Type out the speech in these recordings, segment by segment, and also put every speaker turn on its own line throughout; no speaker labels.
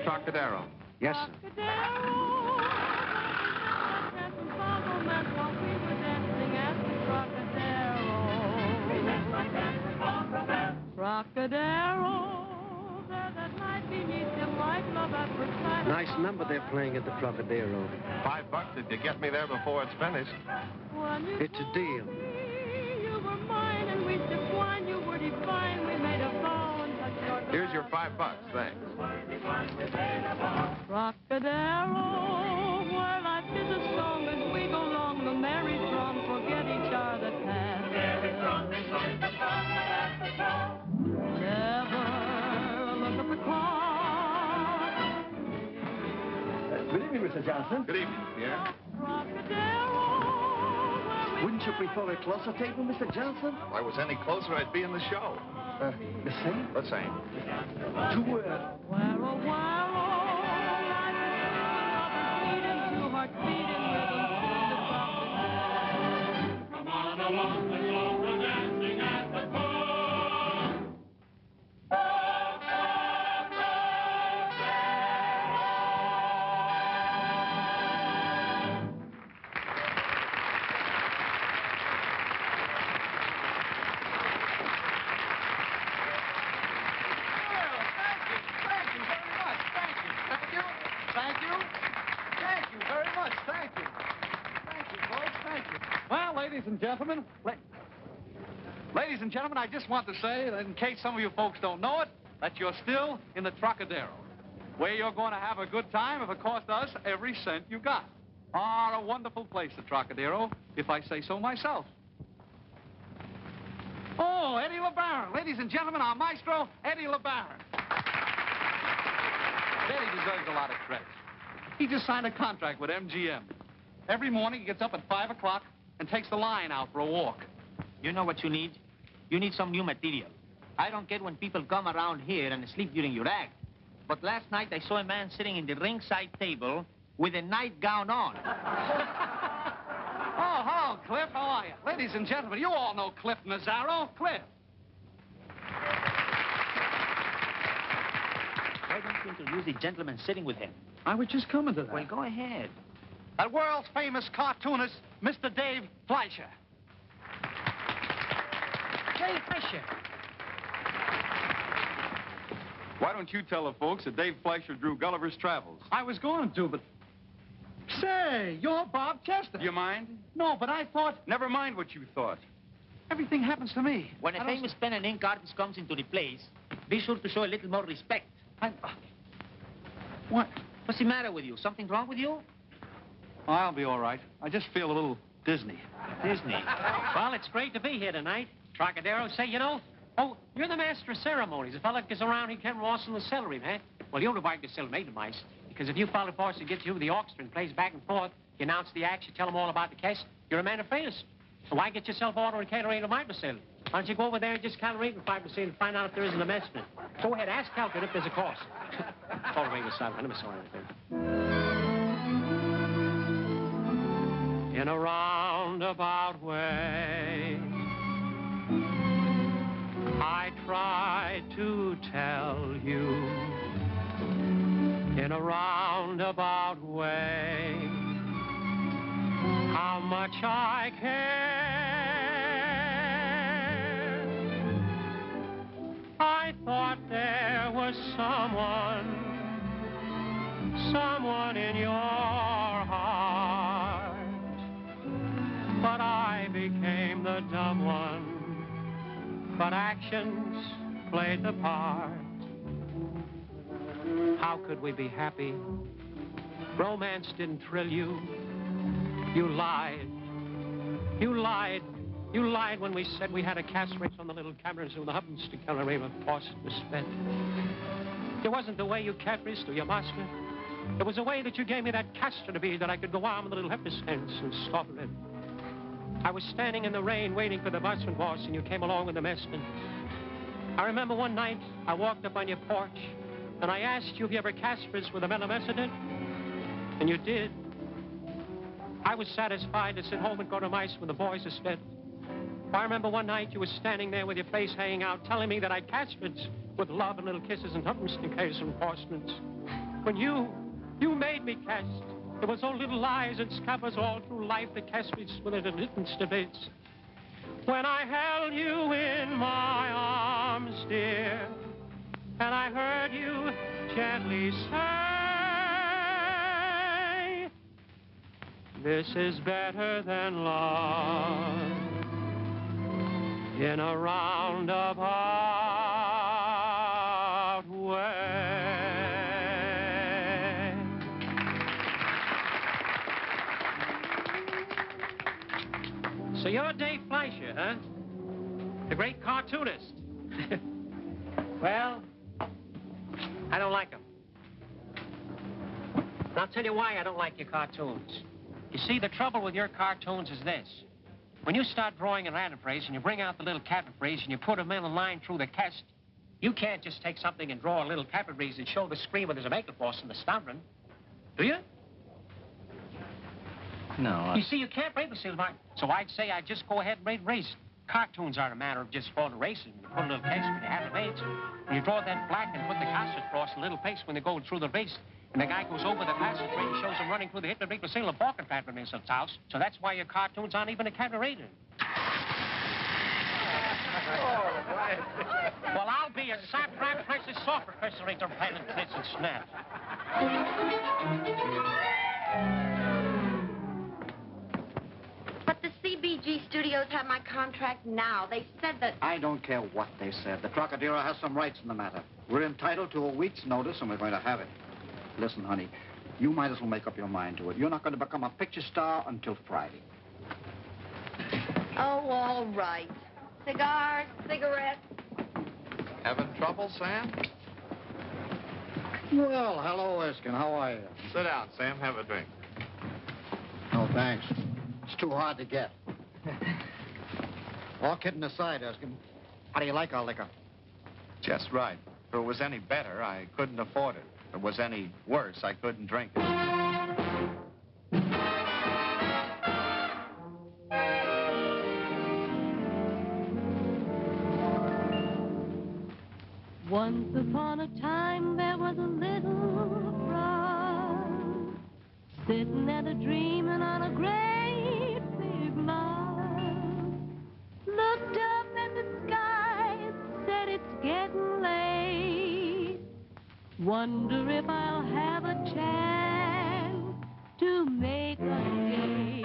Trocadero.
Yes, sir.
Trocadero, there that night beneath them white love at first sight.
Nice number they're playing at the Trocadero.
$5 if you get me there before it's finished.
It's a deal.
You were mine and we sipped wine. You were divine. We made a vow and touched your glass.
Here's your $5. Thanks.
Trocadero, where life is a song as we go along the merry throng, forget each other past. Never look at the clock.
Good evening, Mr. Johnson.
Good evening, Pierre.
Wouldn't you prefer a closer table, Mr. Johnson?
If I was any closer, I'd be in the show.
The same?
The same.
Come on along, let's all go dancing at the park.
Ladies and gentlemen, I just want to say that in case some of you folks don't know it, that you're still in the Trocadero, where you're going to have a good time if it costs us every cent you got. Ah, a wonderful place, the Trocadero, if I say so myself. Oh, Eddie LeBaron. Ladies and gentlemen, our maestro, Eddie LeBaron. Eddie deserves a lot of credit. He just signed a contract with MGM. Every morning he gets up at 5 o'clock and takes the line out for a walk.
You know what you need? You need some new material. I don't get when people come around here and sleep during your act. But last night I saw a man sitting in the ringside table with a nightgown on.
Oh, hello, Cliff. How are you? Ladies and gentlemen, you all know Cliff Mazzaro. Cliff.
Why don't you introduce the gentleman sitting with him?
I was just coming to that.
Well, go ahead.
The world's famous cartoonist, Mr. Dave Fleischer.
Dave Fleischer.
Why don't you tell the folks that Dave Fleischer drew Gulliver's Travels?
I was going to, but... Say, you're Bob Chester.
Do you mind?
No, but I thought...
Never mind what you thought.
Everything happens to me.
When a famous pen and ink artist comes into the place, be sure to show a little more respect.
What?
What's the matter with you? Something wrong with you?
I'll be all right. I just feel a little Disney.
Disney.
Well, it's great to be here tonight. Trocadero, say, you know, oh, you're the master of ceremonies. If a fella gets around, he can't ross in the celery, man. Well, you're the wife to celebrate the mice. Because if you follow force to get you with the orchestra and plays back and forth, you announce the acts, you tell them all about the cast, you're a man of famous. So why get yourself ordering catering to my facility? Why don't you go over there and just calibrate the 5% and find out if there isn't a mess in it? Go ahead, ask Calvin if there's a cost. All right, Miss Sullivan, I'm sorry. In a roundabout way, I tried to tell you. In a roundabout way, how much I care. I thought there was someone in your heart, but I became the dumb one. But actions played the part. How could we be happy? Romance didn't thrill you. You lied. You lied. You lied when we said we had a cast race on the little cameras with the Hubbins to kill a rave of force was spent. It wasn't the way you cat-raced or your master. It was the way that you gave me that castor to be that I could go arm with the little heifer stance and stop it. I was standing in the rain waiting for the busman boss, and you came along with the messman. I remember one night I walked up on your porch, and I asked you if you ever Caspers with a melamecedent, and you did. I was satisfied to sit home and go to mice when the boys are spent. I remember one night you were standing there with your face hanging out, telling me that I Caspers with love and little kisses and humps and cares and enforcements. When you made me cast. There was so little lies and scabbers all through life that cast me split in little bits. When I held you in my arms, dear, and I heard you gently say, this is better than love in a roundabout way. So you're Dave Fleischer, huh? The great cartoonist. Well, I don't like them. And I'll tell you why I don't like your cartoons. You see, the trouble with your cartoons is this. When you start drawing an anaphrase and you bring out the little cataphrase and you put them in a line through the cast, you can't just take something and draw a little cataphrase and show the screen where there's a maker force in the stammering. Do you?
No,
You see, you can't break the seal line. So I'd say I'd just go ahead and race. Cartoons aren't a matter of just for the racing. You put a little case when you have it made. And you draw that black and put the cast across a little pace when they go through the race. And the guy goes over the passage and shows him running through the hit and break the seal of pork and fat from his house. So that's why your cartoons aren't even a cabaret. Well, I'll be a saprap princess soft professor into planning tits and snaps.
But the CBG studios have my contract now. They said that...
I don't care what they said. The Trocadero has some rights in the matter. We're entitled to a week's notice, and we're going to have it. Listen, honey, you might as well make up your mind to it. You're not going to become a picture star until Friday.
Oh, all right. Cigars, cigarettes.
Having trouble, Sam?
Well, hello, Erskine. How are you?
Sit down, Sam. Have a drink.
No, thanks. It's too hard to get. All kidding aside, Erskine, how do you like our liquor?
Just right. If it was any better, I couldn't afford it. If it was any worse, I couldn't drink it.
Once upon a time there was a little frog sitting at a dreaming on a great big log. Looked up at the sky, said it's getting late. Wonder if I'll have a chance to make a day.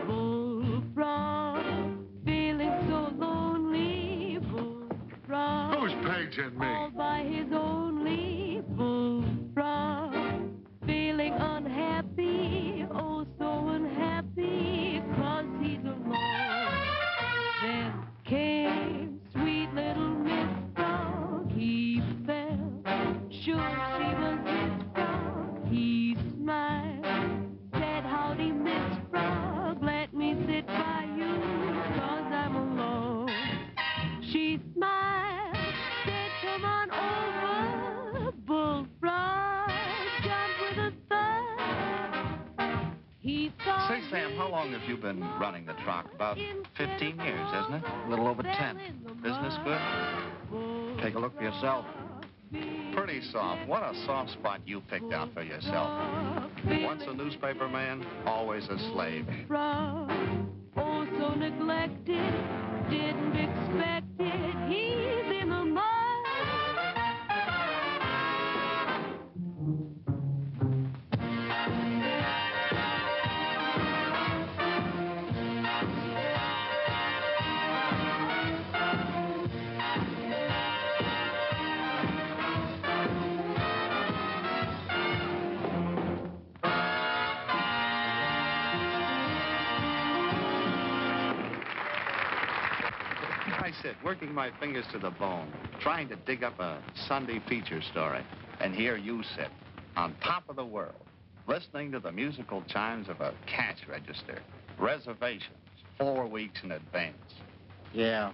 Bullfrog, feeling so lonely. Bullfrog,
Who's paging me?
all by his only. Bullfrog, feeling unhappy, oh so unhappy, 'cause he's alone. Then came sweet little Miss Frog. He fell, sure she was Miss Frog. He smiled, said, howdy, Miss Frog, let me sit by you, 'cause I'm alone. She smiled, said, come on over, Bullfrog, jump with a thud. He thought...
Say, Sam, how long have you been running the Troc? About 15 years, isn't it?
A little over 10.
Business good?
Take a look for yourself.
Pretty soft. What a soft spot you picked out for yourself. Once a newspaper man, always a slave.
Frog, oh so neglected, didn't expect it, he's in the mud.
I sit, working my fingers to the bone, trying to dig up a Sunday feature story. And here you sit, on top of the world, listening to the musical chimes of a cash register. Reservations, 4 weeks in advance.
Yeah.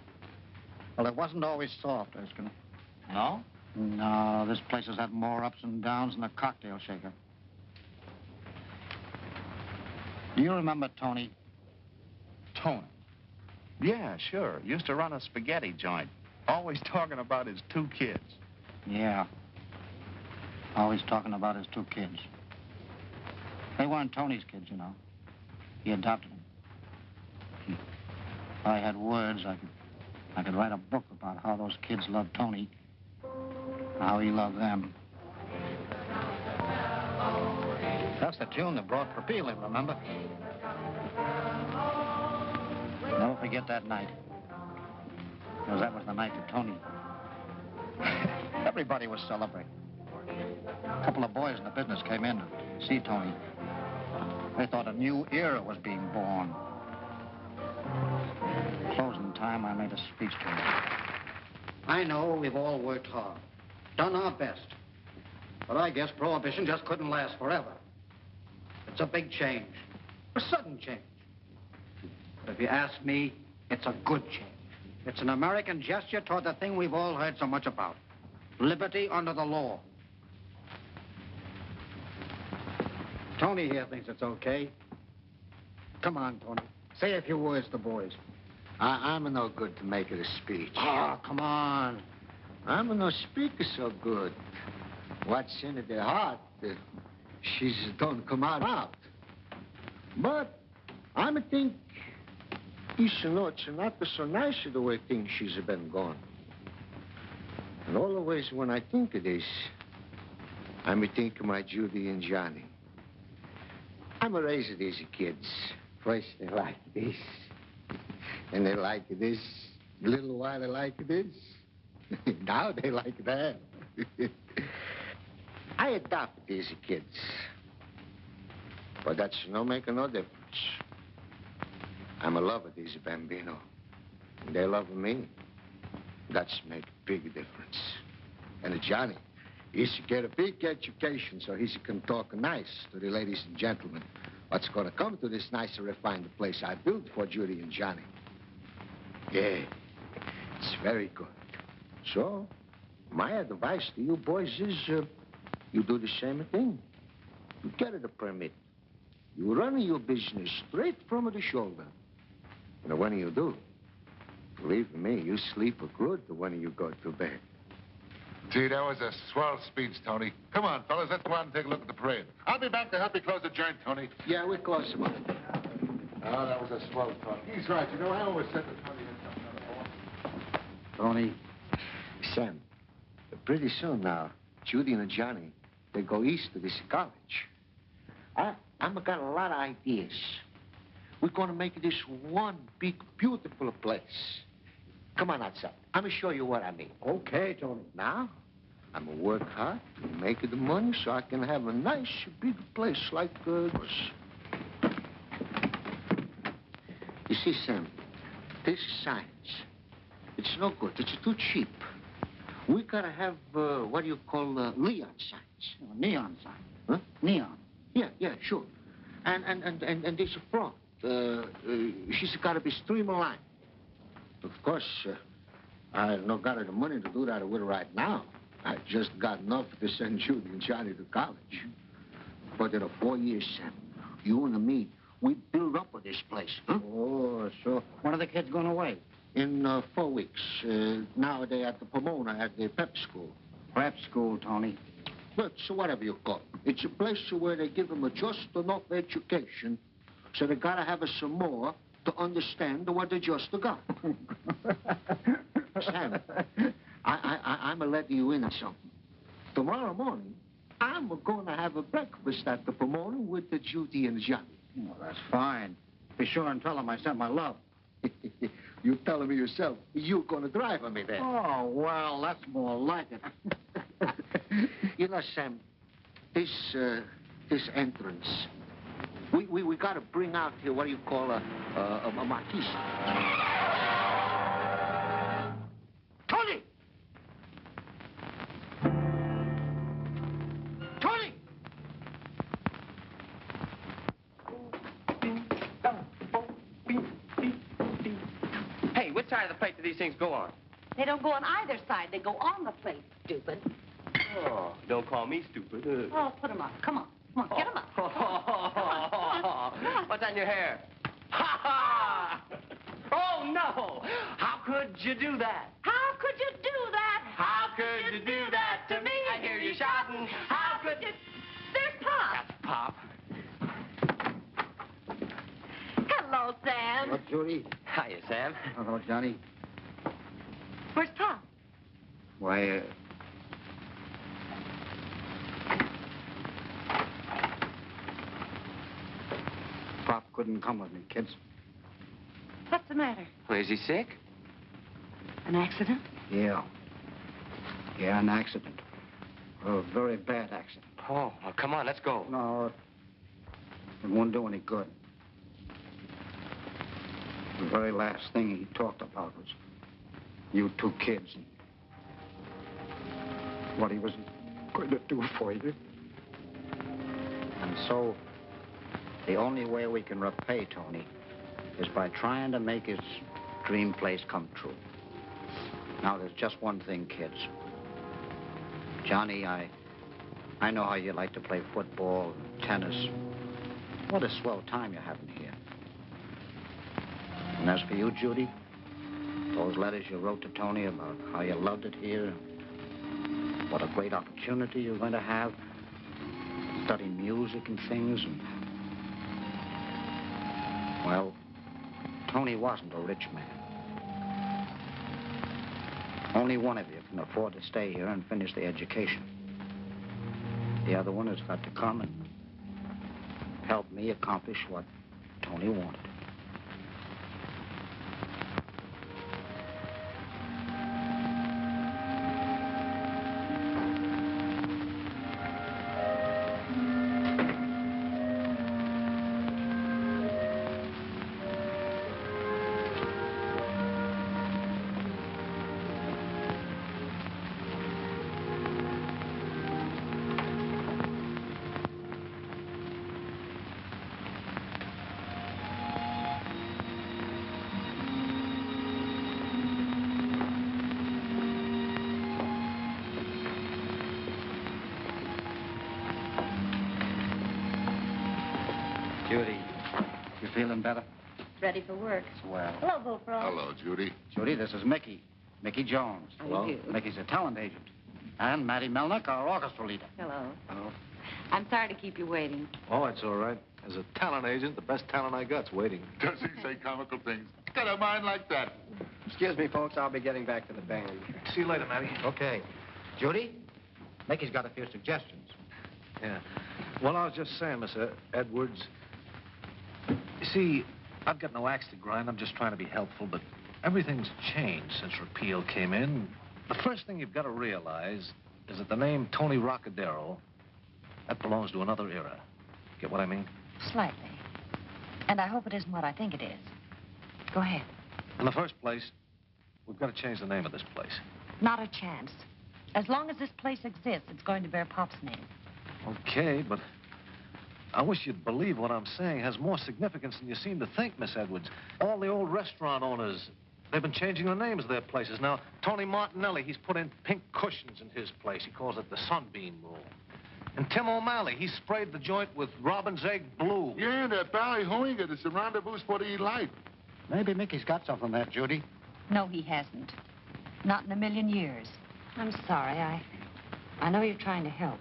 Well, it wasn't always soft, Erskine.
No?
No, this place has had more ups and downs than a cocktail shaker. Do you remember Tony?
Tony? Yeah, sure. Used to run a spaghetti joint. Always talking about his 2 kids.
Yeah. Always talking about his 2 kids. They weren't Tony's kids, you know. He adopted them. If I had words, I could write a book about how those kids loved Tony, how he loved them. That's the tune that brought Purcell in, remember? Never forget that night. Because that was the night that Tony... Everybody was celebrating. A couple of boys in the business came in to see Tony. They thought a new era was being born. Closing time, I made a speech to him. I know we've all worked hard, done our best. But I guess Prohibition just couldn't last forever. It's a big change, a sudden change. But if you ask me, it's a good change. It's an American gesture toward the thing we've all heard so much about. Liberty under the law. Tony here thinks it's okay. Come on, Tony. Say a few words to the boys.
I'm no good to make it a speech.
Oh, come on.
I'm no speaker so good. What's in the heart, she's don't come out. But I think it's not so nice the way things she's been going. And always when I think of this, I think of my Judy and Johnny. I'm raising these kids. First they like this, and they like this. A little while they like this. Now they like that. I adopted these kids. But that's no making no difference. I'm a lover of these bambino. And they love me. That's make a big difference. And Johnny, he's to get a big education so he can talk nice to the ladies and gentlemen. What's going to come to this nice and refined place I built for Judy and Johnny. Yeah, it's very good. So, my advice to you boys is you do the same thing. You get a permit. You run your business straight from the shoulder. And when you do, believe me, you sleep good when you go to bed.
Gee, that was a swell speech, Tony. Come on, fellas, let's go out and take a look at the parade. I'll be back to help you close the joint, Tony.
Yeah, we're close, Mom.
Oh, that was a swell talk. He's right. You know, I always said that Tony had something on the phone.
Tony.
Sam, pretty soon now, Judy and Johnny, they go east to this college. I'm got a lot of ideas. We're going to make this one big, beautiful place. Come on outside. I'm going to show you what I mean.
Okay, Tony.
Now, I'm going to work hard to make the money so I can have a nice, big place like this. You see, Sam, this is science. It's no good. It's too cheap. We got to have, what do you call, neon science.
Oh, neon sign.
Huh?
Neon.
Yeah, sure. And this front, she's got to be streamlined. Of course, I not got the money to do that with her right now. I just got enough to send Judy and Johnny to college. But in 4 years, Sam, you and me, we build up this place, huh?
Oh, so when are the kids going away?
In 4 weeks. Now they're at the Pomona at the prep school.
Prep school, Tony.
But so whatever you call it. It's a place where they give them just enough education, so they gotta have some more to understand what they just got. Sam, I'm letting you in on something. Tomorrow morning, I'm going to have a breakfast at the Pomona with the Judy and Johnny.
Oh, that's fine. Be sure and tell them I sent my love.
You telling me yourself, you're going to drive me there.
Oh, well, that's more like it.
You know, Sam, this entrance, we got to bring out here what do you call a marquise. Tony! Tony!
Hey, which side of the plate do these things go on?
They don't go on either side. They go on the plate, stupid.
Oh, don't call me stupid.
Oh, put them up. Come on. Come on, get them up. Come on.
What's on your hair? Ha ha! Oh, no! How could you do that?
How could you do that?
How could you do that to me? I hear you shouting. How
Judy.
Hiya, Sam.
Hello, Johnny.
Where's Pop?
Why, Pop couldn't come with me, kids.
What's the matter?
Is he sick?
An accident?
Yeah. Yeah, an accident. A very bad accident.
Oh, well, come on, let's go.
No, it won't do any good. The very last thing he talked about was you two kids and what he was going to do for you. And so, the only way we can repay Tony is by trying to make his dream place come true. Now, there's just one thing, kids. Johnny, I know how you like to play football and tennis. What a swell time you're having here. And as for you, Judy, those letters you wrote to Tony about how you loved it here, what a great opportunity you're going to have, study music and things, and... Well, Tony wasn't a rich man. Only one of you can afford to stay here and finish the education. The other one has got to come and help me accomplish what Tony wanted. Judy, you feeling better?
Ready for work.
Well.
Hello, Bullfrog.
Hello, Judy.
Judy, this is Mickey. Mickey Jones.
How do you do?
Mickey's a talent agent. And Matty Melnick, our orchestra leader.
Hello.
Oh.
I'm sorry to keep you waiting.
Oh, it's all right. As a talent agent, the best talent I got's waiting.
Does he say comical things? Got a mind like that.
Excuse me, folks. I'll be getting back to the band.
See you later, Matty.
Okay. Judy, Mickey's got a few suggestions.
Yeah. Well, I was just saying, Mr. Edwards, you see, I've got no axe to grind. I'm just trying to be helpful, but everything's changed since repeal came in. The first thing you've got to realize is that the name Tony Roccadero, that belongs to another era. Get what I mean?
Slightly. And I hope it isn't what I think it is. Go ahead.
In the first place, we've got to change the name of this place.
Not a chance. As long as this place exists, it's going to bear Pop's name.
Okay, but I wish you'd believe what I'm saying has more significance than you seem to think, Miss Edwards. All the old restaurant owners, they've been changing the names of their places. Now, Tony Martinelli, he's put in pink cushions in his place. He calls it the Sunbeam Room. And Tim O'Malley, he sprayed the joint with Robin's Egg Blue.
Yeah, that ballyhooing is a rendezvous for the elite.
Maybe Mickey's got something there, Judy.
No, he hasn't. Not in a million years. I'm sorry. I know you're trying to help.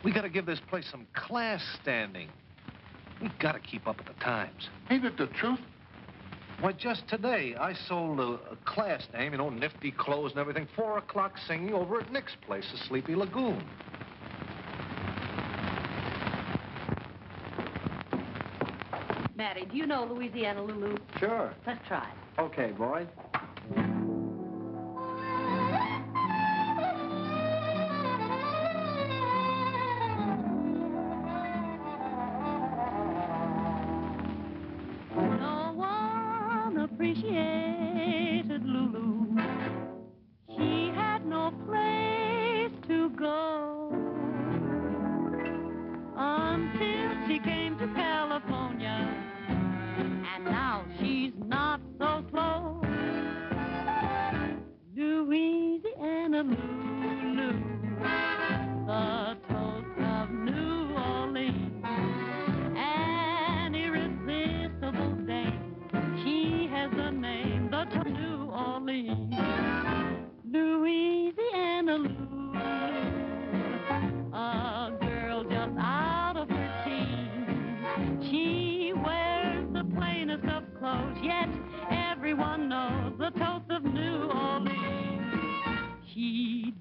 We got to give this place some class standing. We got to keep up with the times.
Ain't it the truth?
Why, just today, I sold a class name, you know, nifty clothes and everything, 4 o'clock singing over at Nick's place, the Sleepy Lagoon.
Matty, do you know Louisiana Lulu?
Sure.
Let's try it.
Okay, boys.
No one appreciated Lulu. She had no place to go until she came to California. And now she's not so slow. Louisiana Lulu, the toast of New Orleans, an irresistible dame. She has the name, the toast of New Orleans. Louisiana Lulu, a girl just out of her teens. She wears the plainest of clothes.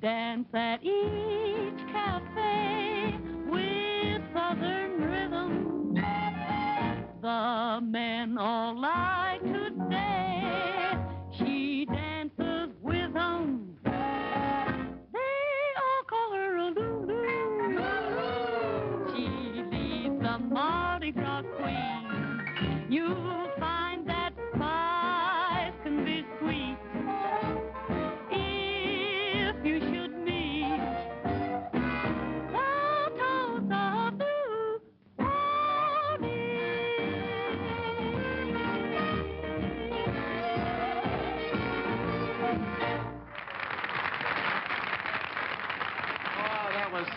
dance at each cafe with southern rhythm. The men all like to say she dances with them. They all call her a Lulu. She leads the Mardi Gras queen. You'll find that spice can be sweet if you should meet the toes of New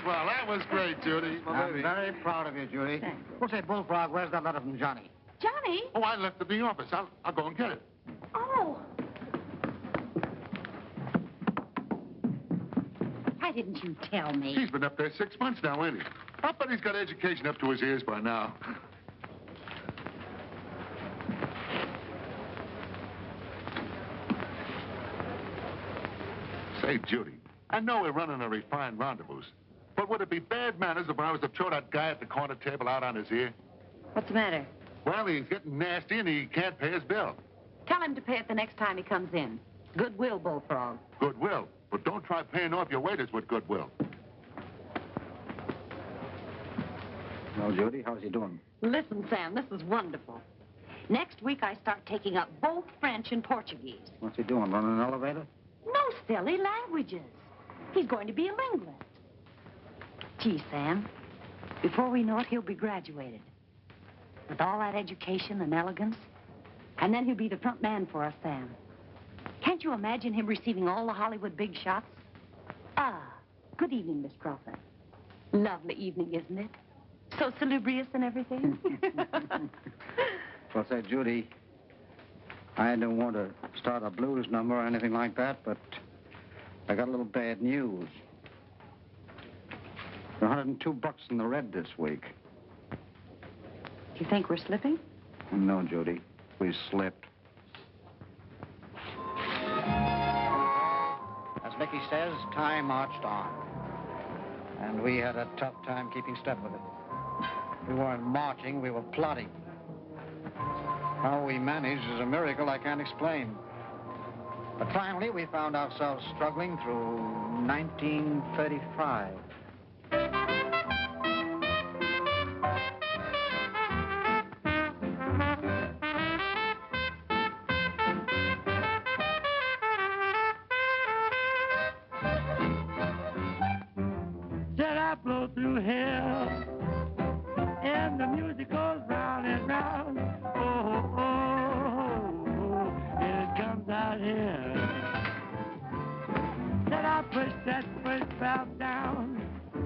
Well, that was great, Judy.
I'm very proud of you, Judy. We'll say, Bullfrog, where's that letter from Johnny?
Johnny?
Oh, I left it in the office. I'll go and get it.
Oh.
Why didn't you tell me?
He's been up there 6 months now, ain't he? I bet he's got education up to his ears by now. Say, Judy, I know we're running a refined rendezvous, but would it be bad manners if I was to throw that guy at the corner table out on his ear?
What's the matter?
Well, he's getting nasty and he can't pay his bill.
Tell him to pay it the next time he comes in. Goodwill, Bullfrog.
Goodwill, but don't try paying off your waiters with goodwill.
Well, Judy, how's he doing?
Listen, Sam, this is wonderful. Next week, I start taking up both French and Portuguese.
What's he doing, running an elevator?
No silly languages. He's going to be a linguist. Gee, Sam, before we know it, he'll be graduated. With all that education and elegance. And then he'll be the front man for us, Sam. Can't you imagine him receiving all the Hollywood big shots? Ah, good evening, Miss Crawford. Lovely evening, isn't it? So salubrious and everything.
Well, say, Judy, I don't want to start a blues number or anything like that, but I got a little bad news. We're $102 in the red this week.
You think we're slipping?
No, Judy. We slipped. As Mickey says, time marched on. And we had a tough time keeping step with it. We weren't marching, we were plodding. How we managed is a miracle I can't explain. But finally, we found ourselves struggling through 1935.
Blow through hell, and the music goes round and round. Oh, oh, oh, it comes out here. Then I push that first valve down.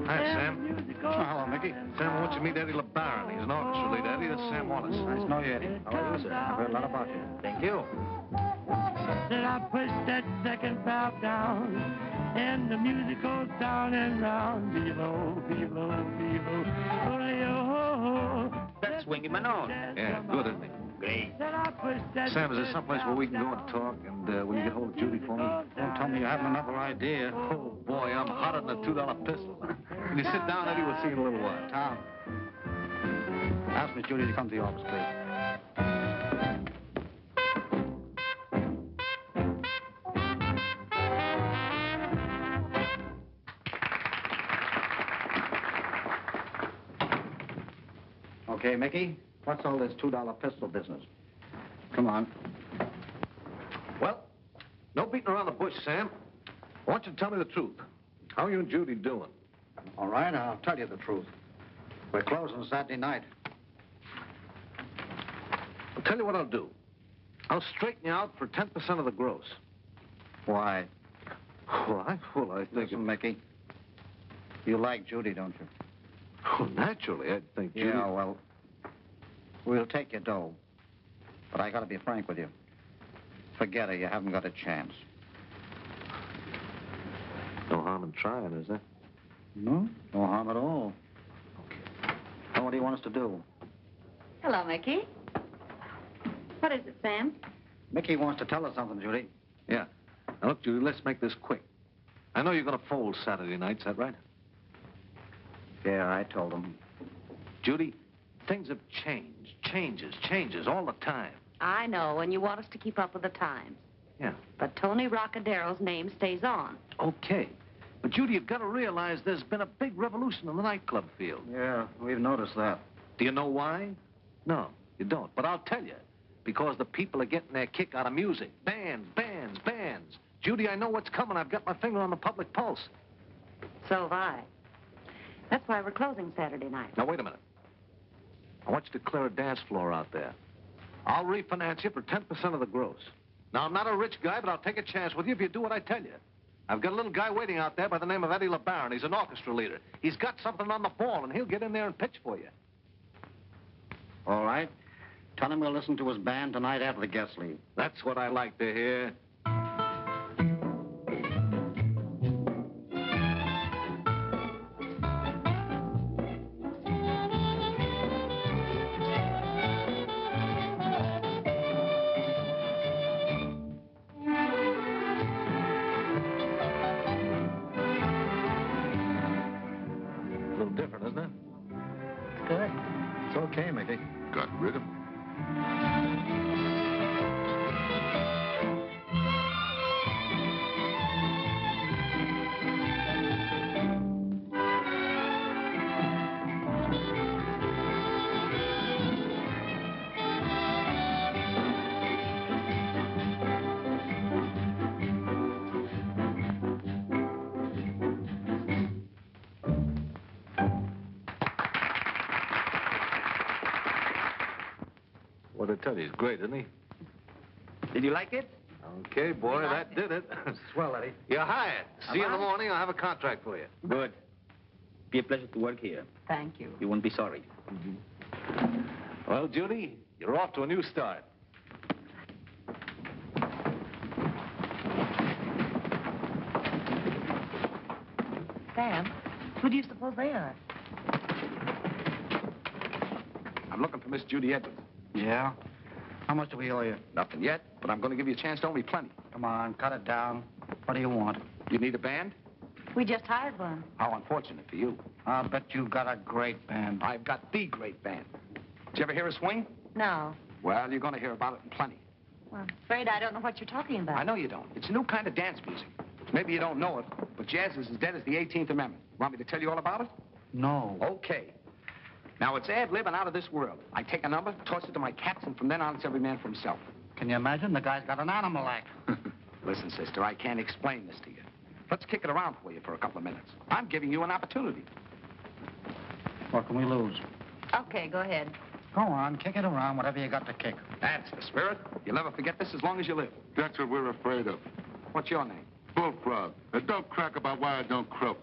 Hi, Sam.
Hello, Mickey.
Sam, why don't you meet Eddie LeBaron? He's an orchestra leader. Eddie, that's Sam Wallace.
Nice to know you, Eddie. How are you, sir? I've heard a lot about you.
Thank you.
Then I push that second valve down, and the music goes down and round. Below, below, below. Oh,
That's swinging Manon.
Yeah, good, isn't he?
Great.
Sam, is there someplace where we can go and talk? And will you get hold of Judy for me?
Don't tell me you haven't another idea.
Oh, boy, I'm hotter than a $2 pistol. Can you sit down, Eddie? We'll see you in a little while.
Tom, ask Miss Judy to come to the office, please. Okay, Mickey, what's all this $2 pistol business? Come on.
Well, no beating around the bush, Sam. I want you to tell me the truth. How are you and Judy doing?
All right, I'll tell you the truth. We're closing Saturday night.
I'll tell you what I'll do. I'll straighten you out for 10% of the gross.
Why?
Why? Well, I think...
Listen, Mickey, you like Judy, don't you?
Oh, naturally, I think Judy...
Yeah, well, we'll take your dough. But I gotta be frank with you. Forget it, you haven't got a chance.
No harm in trying, is there?
No, no harm at all. Okay. Now, what do you want us to do?
Hello, Mickey. What is it, Sam?
Mickey wants to tell us something, Judy.
Yeah. Now, look, Judy, let's make this quick. I know you're going to fold Saturday night, is that right?
Yeah, I told him.
Judy, things have changed. Changes all the time.
I know, and you want us to keep up with the times.
Yeah.
But Tony Rocadero's name stays on.
Okay. But, Judy, you've got to realize there's been a big revolution in the nightclub field.
Yeah, we've noticed that.
Do you know why? No, you don't. But I'll tell you. Because the people are getting their kick out of music. Bands. Judy, I know what's coming. I've got my finger on the public pulse.
So have I. That's why we're closing Saturday night.
Now, wait a minute. I want you to clear a dance floor out there. I'll refinance you for 10% of the gross. Now, I'm not a rich guy, but I'll take a chance with you if you do what I tell you. I've got a little guy waiting out there by the name of Eddie LeBaron. He's an orchestra leader. He's got something on the ball, and he'll get in there and pitch for you.
All right. Tell him we'll listen to his band tonight after the guests leave.
That's what I like to hear. A little different, isn't it?
It's good. It's okay, Mickey.
Got rhythm.
What'd I tell you? He's great, isn't he?
Did you like it?
Okay, boy, that did it.
Swell, Eddie.
You're hired. See you in the morning. I'll have a contract for you.
Good. Be a pleasure to work here.
Thank you.
You won't be sorry.
Well, Judy, you're off to a new start.
Sam, who do you suppose they are?
I'm looking for Miss Judy Edwards.
Yeah? How much do we owe you?
Nothing yet, but I'm going to give you a chance to owe me plenty.
Come on, cut it down. What do you want?
You need a band?
We just hired one.
How unfortunate for you.
I'll bet you've got a great band.
I've got the great band. Did you ever hear a swing?
No.
Well, you're going to hear about it in plenty.
Well, I'm afraid I don't know what you're talking about.
I know you don't. It's a new kind of dance music. Maybe you don't know it, but jazz is as dead as the 18th Amendment. Want me to tell you all about it?
No.
Okay. Now, it's ad-lib and out of this world. I take a number, toss it to my cats, and from then on, it's every man for himself.
Can you imagine? The guy's got an animal act.
Listen, sister, I can't explain this to you. Let's kick it around for you for a couple of minutes. I'm giving you an opportunity.
What can we lose?
Okay, go ahead.
Go on, kick it around, whatever you got to kick.
That's the spirit. You'll never forget this as long as you live.
That's what we're afraid of.
What's your name?
Bullfrog. Now, don't crack about why I don't croak.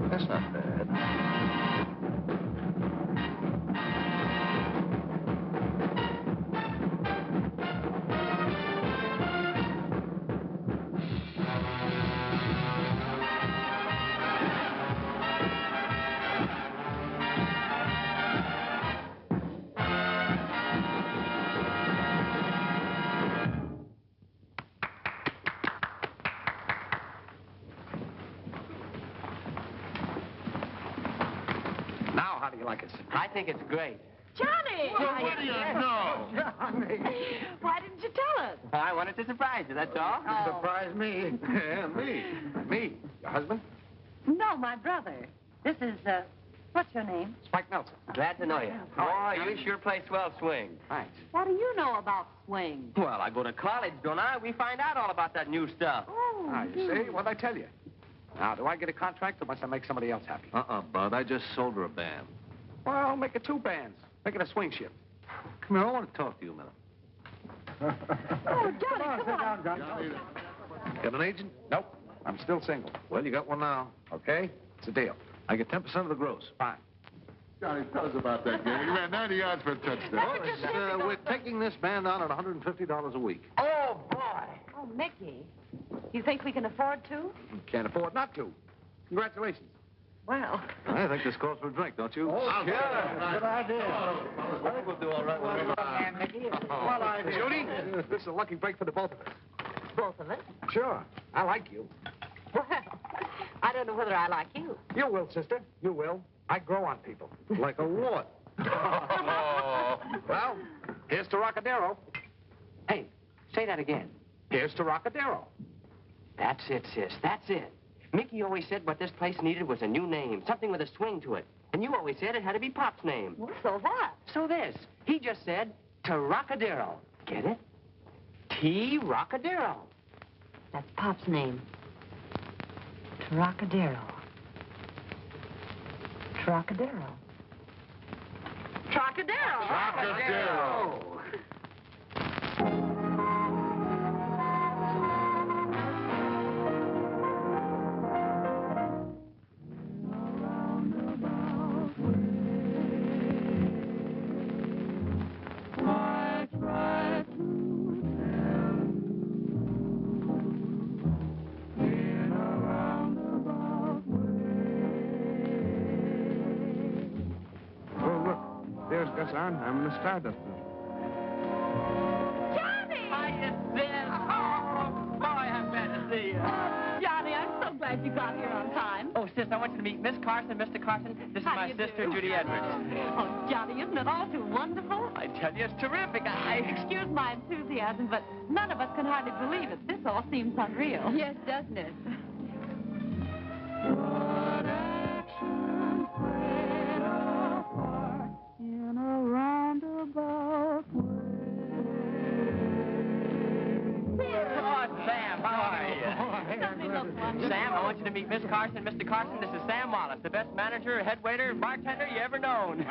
That's not bad.
Now, how do you like it?
I think it's great.
Johnny!
Well, what do you know?
Why didn't you tell us?
I wanted to surprise you, that's all.
Surprise me.
Yeah, me.
Me? Your husband?
No, my brother. This is, what's your name?
Spike Nelson.
Glad to know you. Boy, you sure play swell swing.
Thanks.
What do you know about swing?
Well, I go to college, don't I? We find out all about that new stuff.
Oh,
Ah, you see? What'd I tell you? Now, do I get a contract or must I make somebody else happy?
Bud. I just sold her a band.
Well, make it 2 bands. Make it a swing shift.
Come here, I want to talk to you a minute.
Oh, Johnny, come on.
Got an agent?
Nope. I'm still single.
Well, you got one now.
Okay? It's a deal.
I get 10% of the gross.
Fine.
Johnny, tell us about that game. You ran 90 yards for a touchdown.
We're taking this band on at $150 a week.
Oh, boy.
Oh, Mickey. You think we can afford to?
Can't afford not to. Congratulations.
Well.
I think this calls for a drink, don't you?
Oh, yeah. Good idea.
I think we'll do all right.
Well, idea.
Judy, this is a lucky break for the both of us.
Both of us?
Sure. I like you.
Well, I don't know whether I like you.
You will, sister. You will. I grow on people.
Like a what?
Well, here's to Rockadero.
Hey, say that again.
Here's to Rockadero.
That's it, sis. That's it. Mickey always said what this place needed was a new name, something with a swing to it. And you always said it had to be Pop's name.
Well, so what?
So this. He just said, TROCADERO. Get it? T-Rockadero.
That's Pop's name. Trocadero. Trocadero.
Trocadero.
Trocadero.
There's Gus Arnheim and the Stardust.
Johnny!
Hiya, sis. Oh, boy, I'm glad to see you.
Johnny, I'm so glad you got here on time.
Oh, sis, I want you to meet Miss Carson, Mr. Carson. This is
How
my
do you
sister,
do?
Judy Edwards.
Oh, Johnny, isn't it all too wonderful?
I tell you, it's terrific.
Excuse my enthusiasm, but none of us can hardly believe it. This all seems unreal.
Yes, doesn't it?
In a roundabout
Oh, Sam, how are you?
Doesn't he look wonderful?
Sam, I want you to meet Miss Carson, Mr. Carson. This is Sam Wallace, the best manager, head waiter, and bartender you ever known.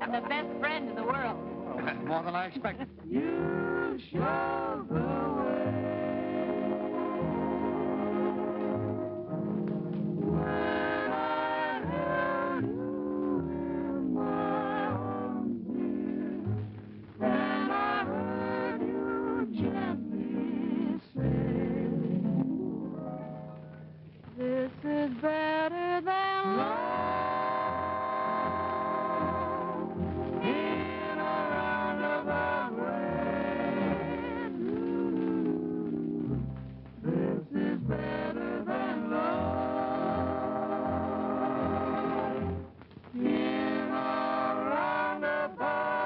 And the best friend in the world.
Well, more than I expected.
you show the way. When I held you in my arms, dear, and I heard you gently say, this is better than love. In a roundabout way. This is better than love. In a roundabout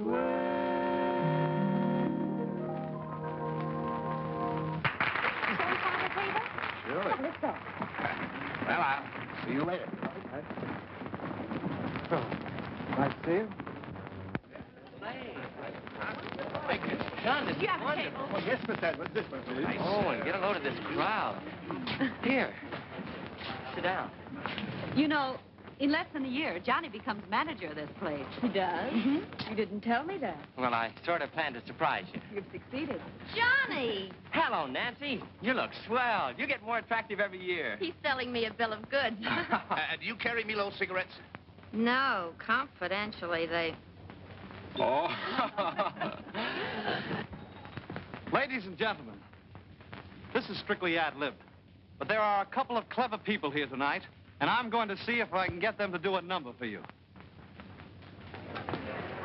way.
Shall we find a table?
Sure.
Yeah, let's go.
Well, I'll see you later.
Nice to see you.
John, this is
You have a
wonderful.
table.
Oh, yes, Miss Edwards. This one, please.
Oh, and get a load of this crowd. Here. Sit down.
You know, in less than a year, Johnny becomes manager of this place.
He does? You didn't tell me that.
Well, I sort of planned to surprise you.
You've succeeded.
Johnny!
Hello, Nancy. You look swell. You get more attractive every year.
He's selling me a bill of goods.
Do you carry Milo cigarettes?
No, confidentially, they...
Oh. Ladies and gentlemen, this is strictly ad-lib. But there are a couple of clever people here tonight, and I'm going to see if I can get them to do a number for you.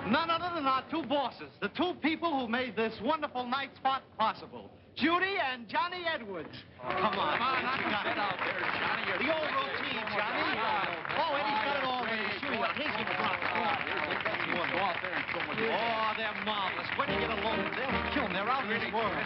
None other than our two bosses, the two people who made this wonderful night spot possible. Judy and Johnny Edwards. Come on. Come on, you got it out there, Johnny. You're the old routine, Johnny. Oh, Eddie's got it all ready. Sure, he's going to drop. out there and show them what you
Oh, they're marvelous. When you get along with them, they'll kill them. They're out of this world.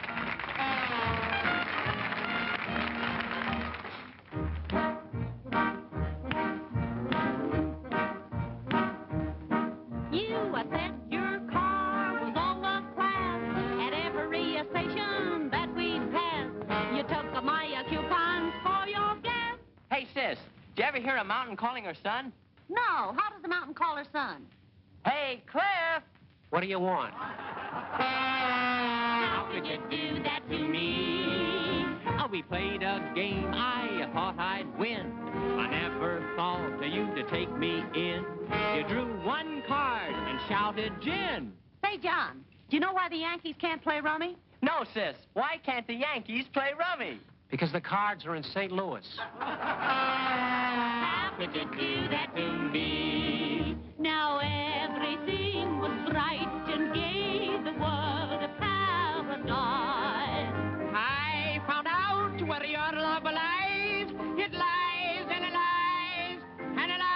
You, I said your car was on the class at every station that we passed. You took my coupons for your gas.
Hey, sis, did you ever hear a mountain calling her son?
No, how does the mountain call her son?
Hey, Cliff!
What do you want?
How could you do that to me?
Oh, we played a game I thought I'd win. I never thought of you to take me in. You drew one card and shouted gin.
Say, John, do you know why the Yankees can't play rummy?
No, sis. Why can't the Yankees play rummy?
Because the cards are in St. Louis.
How could you do that to me? Now everything was bright and gay, the world a paradise.
I found out where your love lies. It lies and it lies and it lies.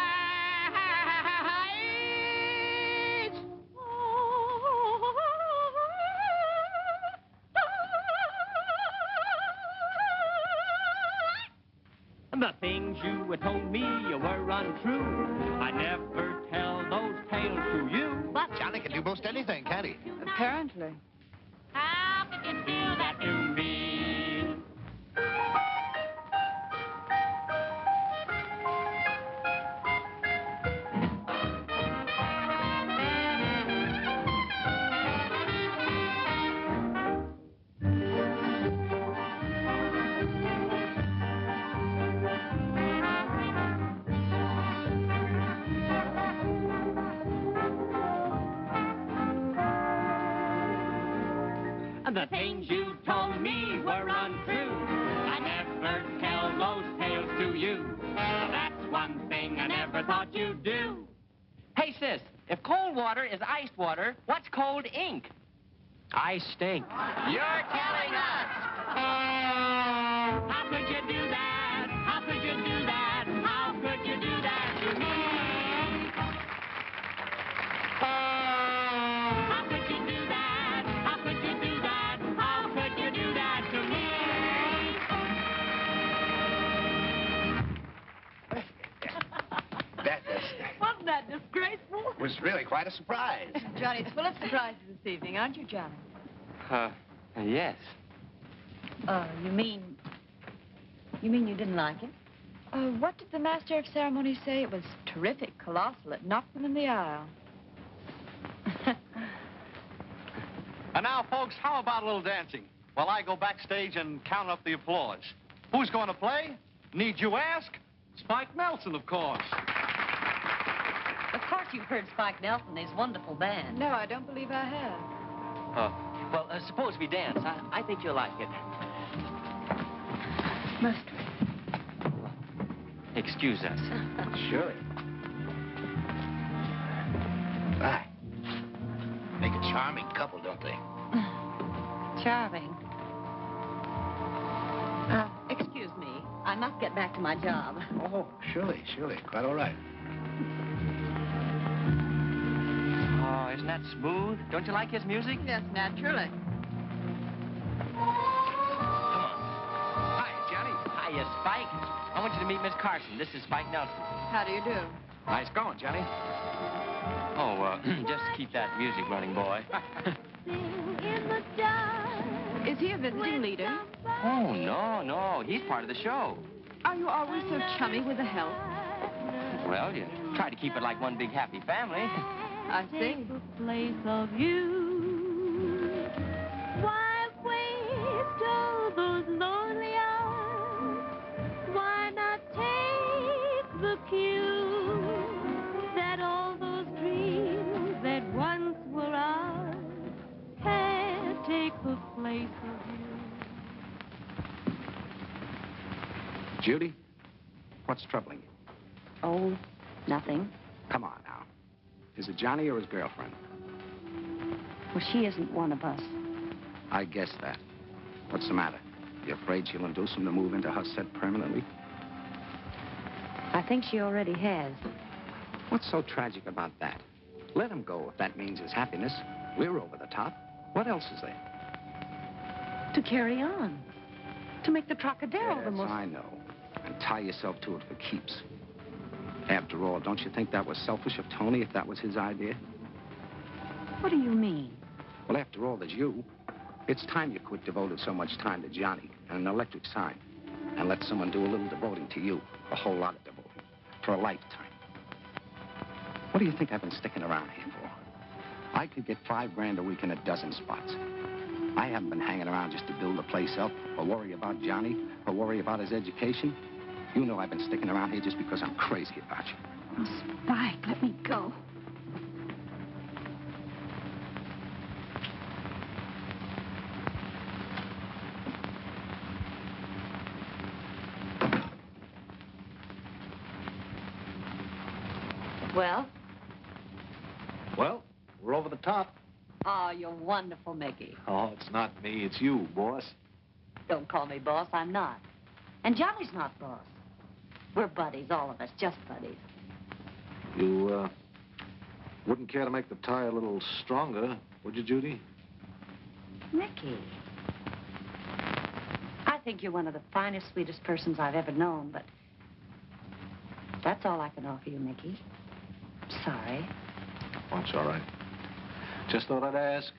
The things you told me were untrue. I never tell those tales to you.
But Johnny can do most anything, can't he?
Apparently.
How could you do that to me?
The things you told me were untrue. I never tell those tales to you. That's one thing I never thought you'd do.
Hey, sis, if cold water is iced water, what's cold ink?
I stink.
You're telling us.
How could you do that? How could you do that? How could you do that to me? How could you do that? How could you do that? How could you do that to me?
Wasn't that disgraceful?
Was really quite a surprise.
Johnny's full of surprises this evening, aren't you, Johnny?
Yes.
You mean you didn't like it? What did the master of ceremonies say? It was terrific, colossal. It knocked them in the aisle.
And now, folks, how about a little dancing? While I go backstage and count up the applause. Who's going to play? Need you ask? Spike Nelson, of course.
Of course you've heard Spike Nelson and his wonderful band.
No, I don't believe I have.
Well, suppose we dance. I think you'll like it.
Must we?
Excuse us.
Surely. Right. Make a charming couple, don't they?
Charming. Excuse me. I must get back to my job.
Oh, surely. Quite all right.
Oh, isn't that smooth? Don't you like his music?
Yes, naturally.
Hi, Johnny. Hiya, Spike. I want you to meet Miss Carson. This is Spike Nelson.
How do you do?
Nice going, Johnny.
Oh, just keep that music running, boy.
Is he a visiting leader?
Oh, no. He's part of the show.
Are you always so chummy with the help?
Well, you try to keep it like one big happy family.
I see.
The place of you. Why waste all those lonely hours? Why not take the cue that all those dreams that once were ours had take the place of you?
Judy, what's troubling you?
Oh, nothing.
Come on now. Is it Johnny or his girlfriend?
Well, she isn't one of us.
I guess that. What's the matter? You afraid she'll induce him to move into her set permanently?
I think she already has.
What's so tragic about that? Let him go if that means his happiness. We're over the top. What else is there?
To carry on. To make the Trocadero the
Yes,
most...
I know. And tie yourself to it for keeps. After all, don't you think that was selfish of Tony if that was his idea?
What do you mean?
Well, after all, there's you. It's time you quit devoting so much time to Johnny and an electric sign and let someone do a little devoting to you. A whole lot of devoting. For a lifetime. What do you think I've been sticking around here for? I could get $5 grand a week in a dozen spots. I haven't been hanging around just to build the place up or worry about Johnny or worry about his education. You know I've been sticking around here just because I'm crazy about you.
Oh, Spike, let me go.
Well?
Well, we're over the top.
Oh, you're wonderful, Mickey.
Oh, it's not me, it's you, boss.
Don't call me boss, I'm not. And Johnny's not boss. We're buddies, all of us, just buddies.
You, wouldn't care to make the tie a little stronger, would you, Judy?
Mickey. I think you're one of the finest, sweetest persons I've ever known, but that's all I can offer you, Mickey. Sorry.
Oh, it's all right. Just thought I'd ask.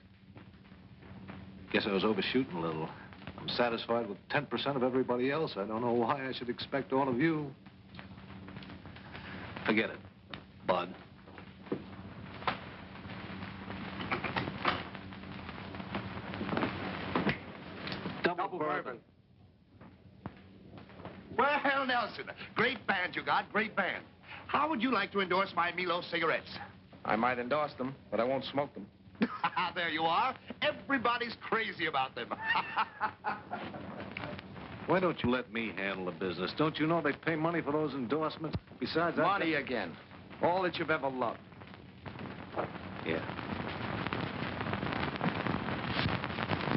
Guess I was overshooting a little. I'm satisfied with 10% of everybody else. I don't know why I should expect all of you. Forget it, bud. Double bourbon.
Well, Nelson, great band you got, great band. How would you like to endorse my Milo cigarettes?
I might endorse them, but I won't smoke them.
There you are. Everybody's crazy about them.
Why don't you let me handle the business? Don't you know they pay money for those endorsements? Besides that...
Money again. All that you've ever loved.
Yeah.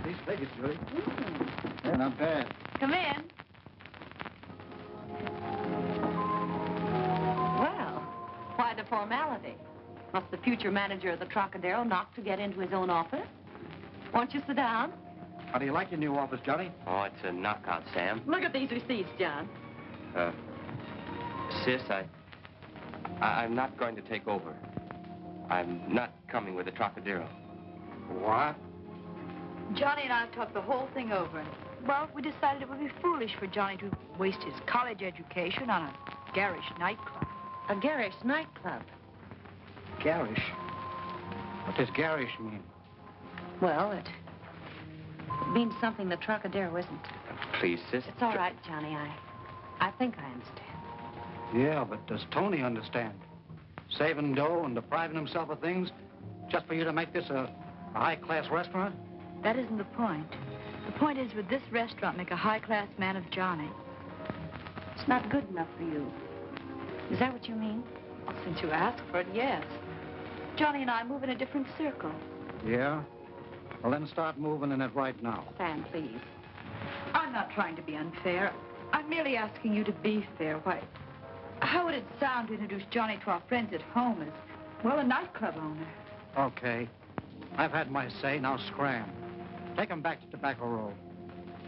These figures, Judy. They're not bad.
Come in.
Well, why the formality? Must the future manager of the Trocadero knock to get into his own office? Won't you sit down?
How do you like your new office, Johnny?
Oh, it's a knockout, Sam.
Look at these receipts, John.
Sis, I'm not going to take over. I'm not coming with the Trocadero.
What?
Johnny and I have talked the whole thing over. Well, we decided it would be foolish for Johnny to waste his college education on a garish nightclub.
A garish nightclub.
Garish? What does garish mean?
Well, it means something the Trocadero isn't.
Please, sis.
It's all right, Johnny. I think I understand.
Yeah, but does Tony understand? Saving dough and depriving himself of things just for you to make this a high-class restaurant?
That isn't the point. The point is, would this restaurant make a high-class man of Johnny?
It's not good enough for you. Is that what you mean?
Well, since you asked for it, yes. Johnny and I move in a different circle.
Yeah? Well, then start moving in it right now.
Sam, please.
I'm not trying to be unfair. I'm merely asking you to be fair. Why, how would it sound to introduce Johnny to our friends at home as, well, a nightclub owner?
Okay. I've had my say, now scram. Take him back to Tobacco Road.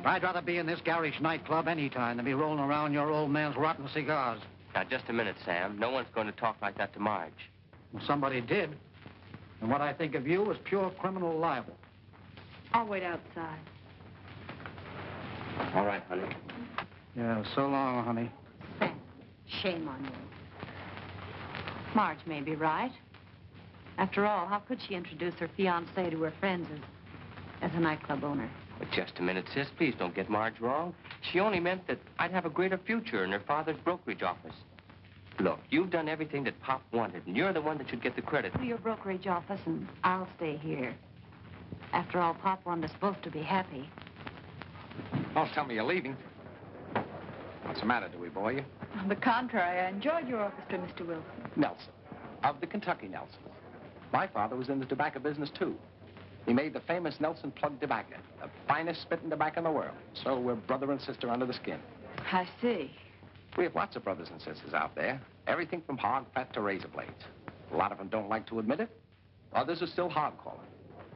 I'd rather be in this garish nightclub any time than be rolling around your old man's rotten cigars.
Now, just a minute, Sam. No one's going to talk like that to Marge.
Well, somebody did. And what I think of you is pure criminal libel.
I'll wait outside.
All right, honey.
Yeah, so long, honey.
Sam, shame on you. Marge may be right. After all, how could she introduce her fiancé to her friends as a nightclub owner?
But just a minute, sis. Please don't get Marge wrong. She only meant that I'd have a greater future in her father's brokerage office. Look, you've done everything that Pop wanted, and you're the one that should get the credit.
Go to your brokerage office, and I'll stay here. After all, Pop wanted us both to be happy.
Don't tell me you're leaving. What's the matter? Do we bore you?
On the contrary, I enjoyed your orchestra, Mr. Wilson.
Nelson, of the Kentucky Nelsons. My father was in the tobacco business, too. He made the famous Nelson plug tobacco, the finest spitting tobacco in the world. So we're brother and sister under the skin.
I see.
We have lots of brothers and sisters out there. Everything from hog fat to razor blades. A lot of them don't like to admit it. Others are still hog-calling.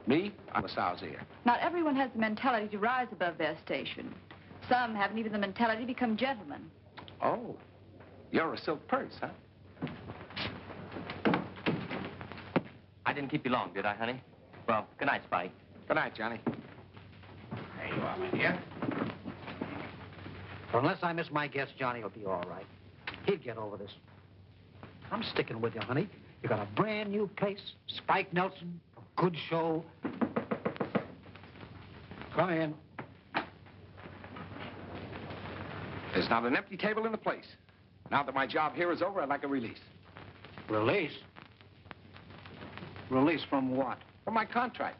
Me, I'm a sow's ear.
Not everyone has the mentality to rise above their station. Some haven't even the mentality to become gentlemen.
Oh, you're a silk purse, huh?
I didn't keep you long, did I, honey? Well, good night, Spike.
Good night, Johnny.
There you are, my dear.
Unless I miss my guess, Johnny will be all right. He'll get over this. I'm sticking with you, honey. You got a brand new place, Spike Nelson, a good show. Come in.
There's not an empty table in the place. Now that my job here is over, I'd like a release.
Release? Release from what?
From my contract.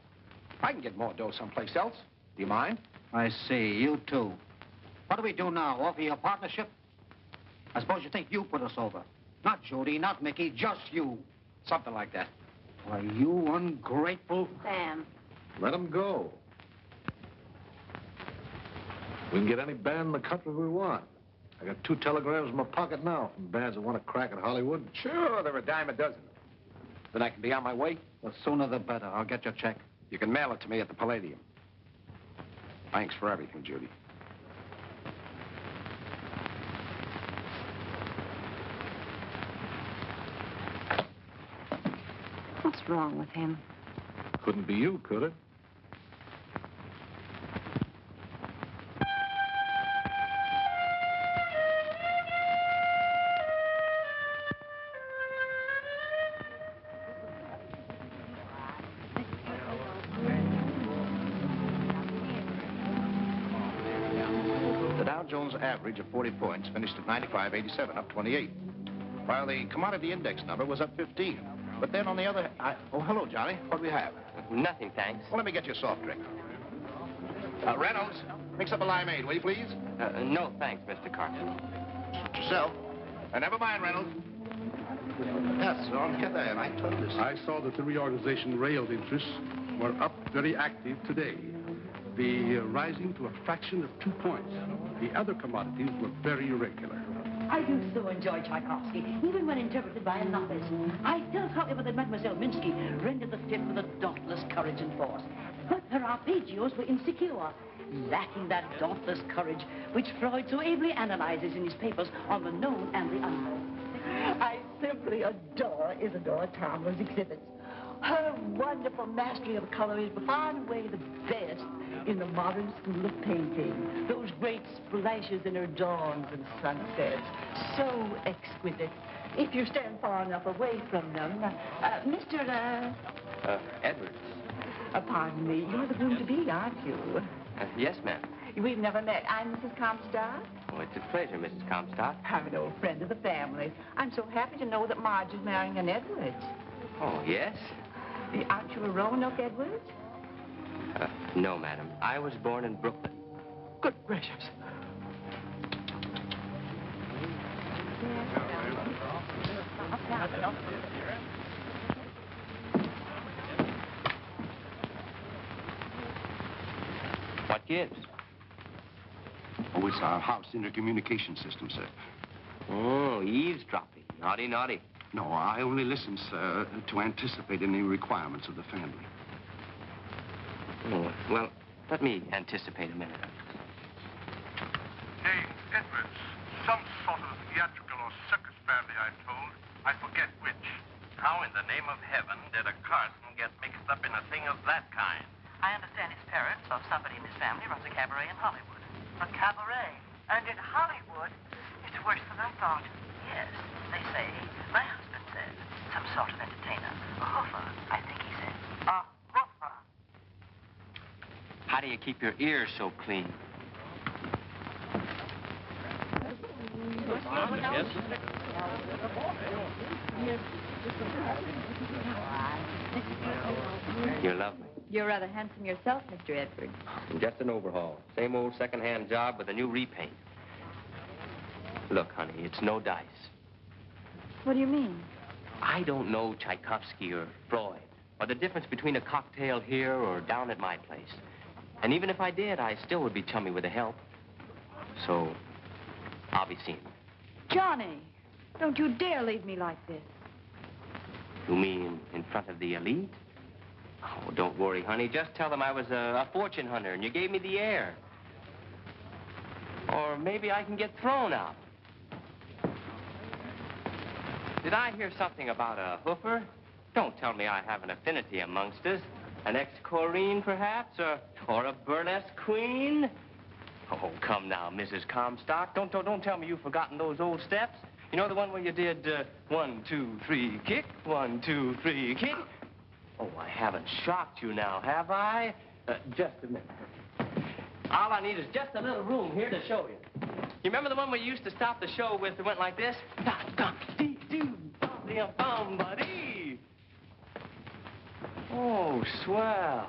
I can get more dough someplace else. Do you mind?
I see. You too. What do we do now? Offer you a partnership? I suppose you think you put us over. Not Judy, not Mickey, just you.
Something like that.
Why, you ungrateful...
Sam.
Let him go. We can get any band in the country we want. I got 2 telegrams in my pocket now from bands that want to crack at Hollywood.
Sure, they're a dime a dozen. Then I can be on my way?
The sooner the better. I'll get your check.
You can mail it to me at the Palladium. Thanks for everything, Judy.
What's wrong with him?
Couldn't be you, could it?
The Dow Jones average of 40 points finished at 95.87, up 28. While the commodity index number was up 15. But then on the other... Oh, hello, Johnny. What do we have?
Nothing, thanks.
Well, let me get you a soft drink. Reynolds, mix up a limeade, will you, please?
No, thanks, Mr. Carter.
Yourself. Never mind, Reynolds. Yes, on here there. I told you so.
I saw that the reorganization rail interests were up very active today. The rising to a fraction of 2 points. The other commodities were very irregular.
I do so enjoy Tchaikovsky, even when interpreted by a novice. I felt, however, that Mademoiselle Minsky rendered the fifth with a dauntless courage and force. But her arpeggios were insecure, lacking that dauntless courage which Freud so ably analyzes in his papers on the known and the unknown. I simply adore Isadora Tomlin's exhibits. Her wonderful mastery of color is far and away the best in the modern school of painting. Those great splashes in her dawns and sunsets, so exquisite. If you stand far enough away from them, Mr.
Edwards.
Pardon me, you're the groom to be, aren't you?
Yes, ma'am.
We've never met. I'm Mrs. Comstock.
Oh, it's a pleasure, Mrs. Comstock.
I'm an old friend of the family. I'm so happy to know that Marge is marrying an Edwards.
Oh, yes?
Aren't you a Roanoke Edwards?
No, madam. I was born in Brooklyn.
Good gracious.
What gives?
Oh, it's our house intercommunication system, sir.
Oh, eavesdropping. Naughty, naughty.
No, I only listen, sir, to anticipate any requirements of the family.
Oh, well, let me anticipate a minute.
James Edwards. Some sort of theatrical or circus family, I'm told. I forget which. How in the name of heaven did a Carson get mixed up in a thing of that kind?
I understand his parents or somebody in his family runs a cabaret in Hollywood. A cabaret? And in Hollywood? It's worse than I thought. Yes, they say. My husband says. Some sort of entertainer. A hoofer, I think he said. A hoofer.
How do you keep your ears so clean? You're lovely.
You're rather handsome yourself, Mr. Edwards.
Just an overhaul. Same old second-hand job with a new repaint. Look, honey, it's no dice.
What do you mean?
I don't know Tchaikovsky or Freud, or the difference between a cocktail here or down at my place. And even if I did, I still would be chummy with the help. So, I'll be seeing you.
Johnny, don't you dare leave me like this.
You mean in front of the elite? Oh, don't worry, honey. Just tell them I was a fortune hunter and you gave me the air. Or maybe I can get thrown out. Did I hear something about a hoofer? Don't tell me I have an affinity amongst us. An ex-Corrine, perhaps? Or a burlesque queen? Oh, come now, Mrs. Comstock. Don't tell me you've forgotten those old steps. You know the one where you did 1, 2, 3, kick, 1, 2, 3, kick? Oh, I haven't shocked you now, have I? Just a minute. All I need is just a little room here to show you. You remember the one where you used to stop the show with that went like this? Buddy. Oh, swell.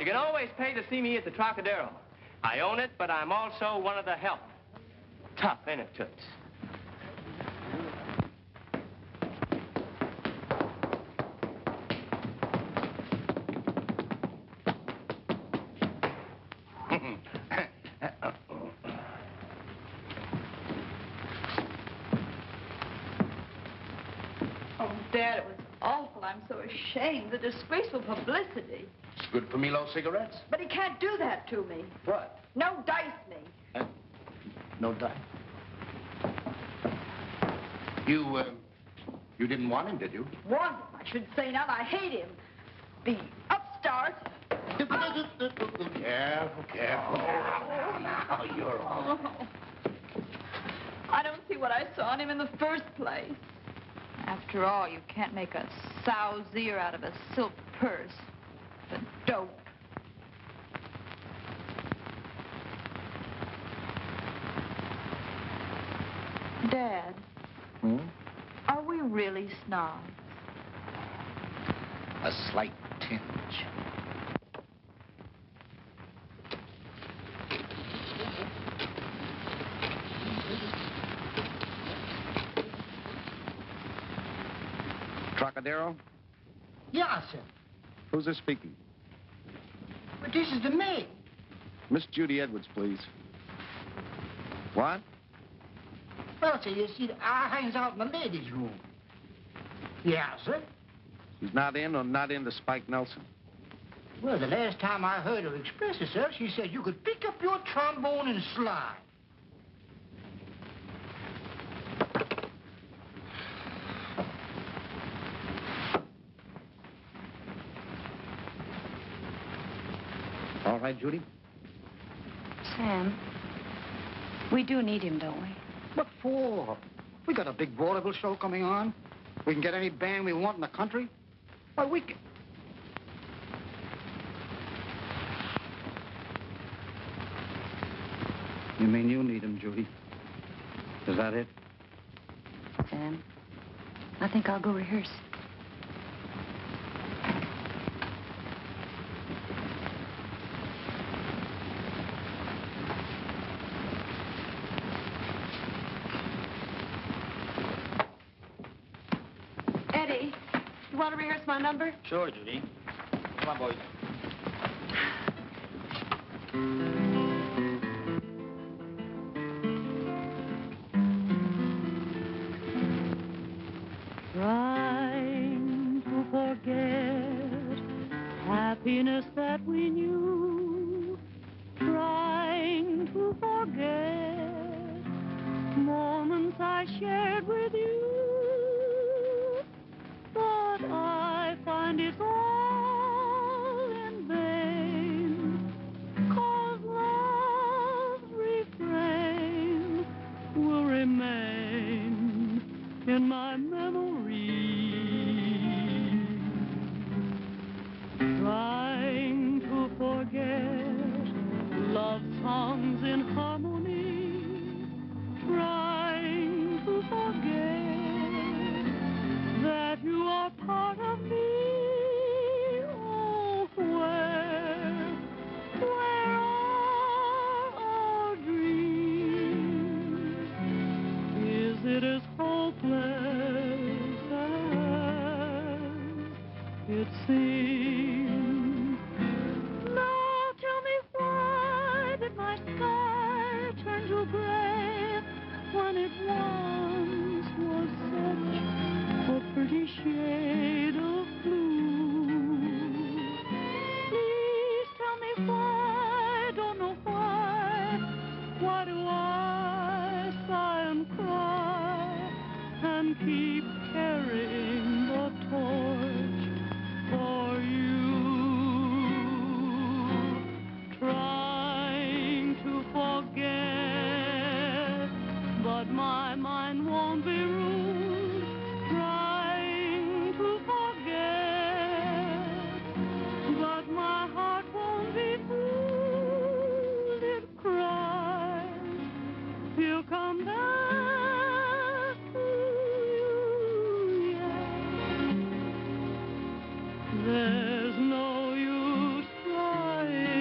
You can always pay to see me at the Trocadero. I own it, but I'm also one of the help. Tough, ain't it, Toots?
Oh, Dad, it was awful. I'm so ashamed. The disgraceful publicity.
It's good for Milo cigarettes.
But he can't do that to me.
What?
No dice me.
No dice. You didn't want him, did you?
Want him, I should say not. I hate him. The upstart.
Careful, careful. Now you're all...
I don't see what I saw in him in the first place. After all, you can't make a sow's ear out of a silk purse. The dope. Dad.
Hmm?
Are we really snobs?
A slight tinge. Trocadero?
Yeah, sir.
Who's this speaking?
But this is the maid.
Miss Judy Edwards, please. What?
Well, sir, you see, I hangs out in the ladies' room. Yeah, sir.
She's not in or not into Spike Nelson?
Well, the last time I heard her express herself, she said you could pick up your trombone and slide.
All right, Judy?
Sam, we do need him, don't we?
What for? We got a big vaudeville show coming on. We can get any band we want in the country. Why, we can... You mean you need him, Judy? Is that it?
Sam, I think I'll go rehearse.
Eddie, you want to rehearse my number?
Sure, Judy. Come on, boys.
Trying to forget happiness that we knew, trying to forget moments I shared with you, but I find it's all in vain, 'cause love's refrain will remain in my memory. Trying to forget But my mind won't be ruled, trying to forget. But my heart won't be fooled, it cries. He'll come back to you yet. There's no use trying.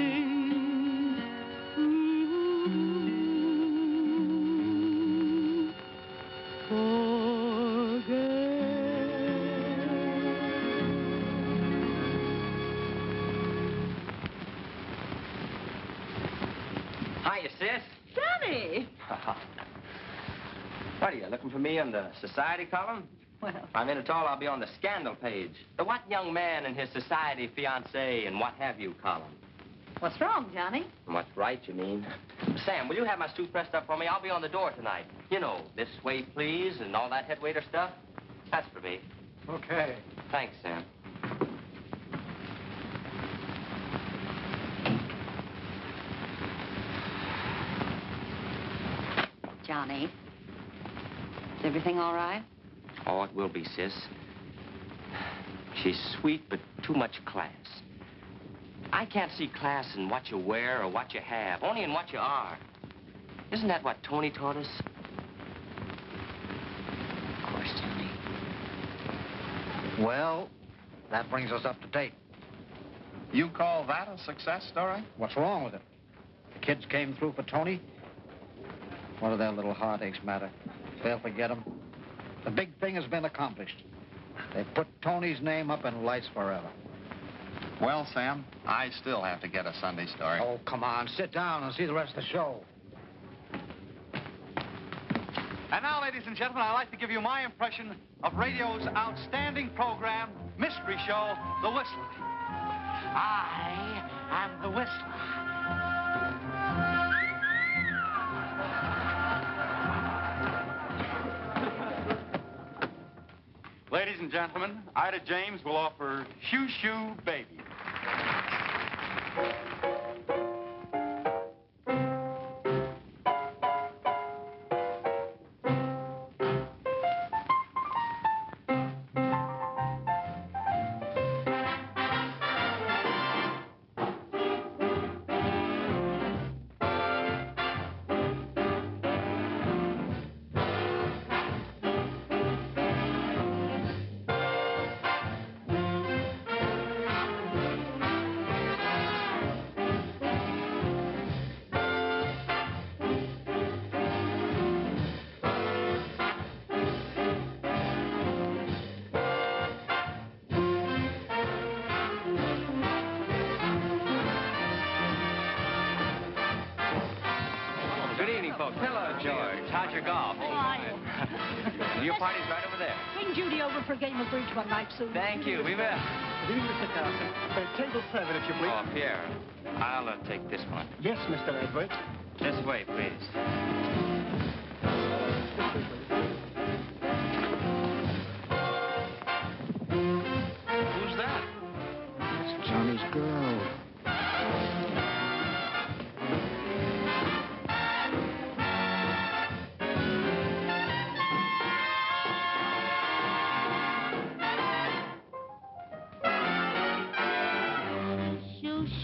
Hiya, sis.
Johnny!
What are you, looking for me on the society column?
Well,
If I'm in at all, I'll be on the scandal page. The what young man and his society fiancée and what have you column.
what's wrong, Johnny?
What's right, you mean? Sam, will you have my suit pressed up for me? I'll be on the door tonight. You know, this way, please, and all that head waiter stuff. That's for me.
Okay.
Thanks, Sam.
Johnny, is everything all right?
Oh, it will be, sis. She's sweet, but too much class. I can't see class in what you wear or what you have, only in what you are. Isn't that what Tony taught us?
Of course, Johnny.
Well, that brings us up to date.
You call that a success story?
What's wrong with it? The kids came through for Tony. What do their little heartaches matter? They'll forget them. The big thing has been accomplished. They put Tony's name up in lights forever.
Well, Sam, I still have to get a Sunday story.
Oh, come on. Sit down and see the rest of the show.
And now, ladies and gentlemen, I'd like to give you my impression of radio's outstanding program, mystery show, The Whistler.
I am the Whistler.
Ladies and gentlemen, Ida James will offer Shoo Shoo Baby.
How's your golf? Your party's right over there.
Bring Judy over for a game of bridge one night soon.
Thank you. We will.
Good evening, Mr. Carson. Table 7, if you please.
Oh, Pierre. I'll take this one.
Yes, Mr. Edwards.
This way, please.
Who's that?
It's Johnny's girl.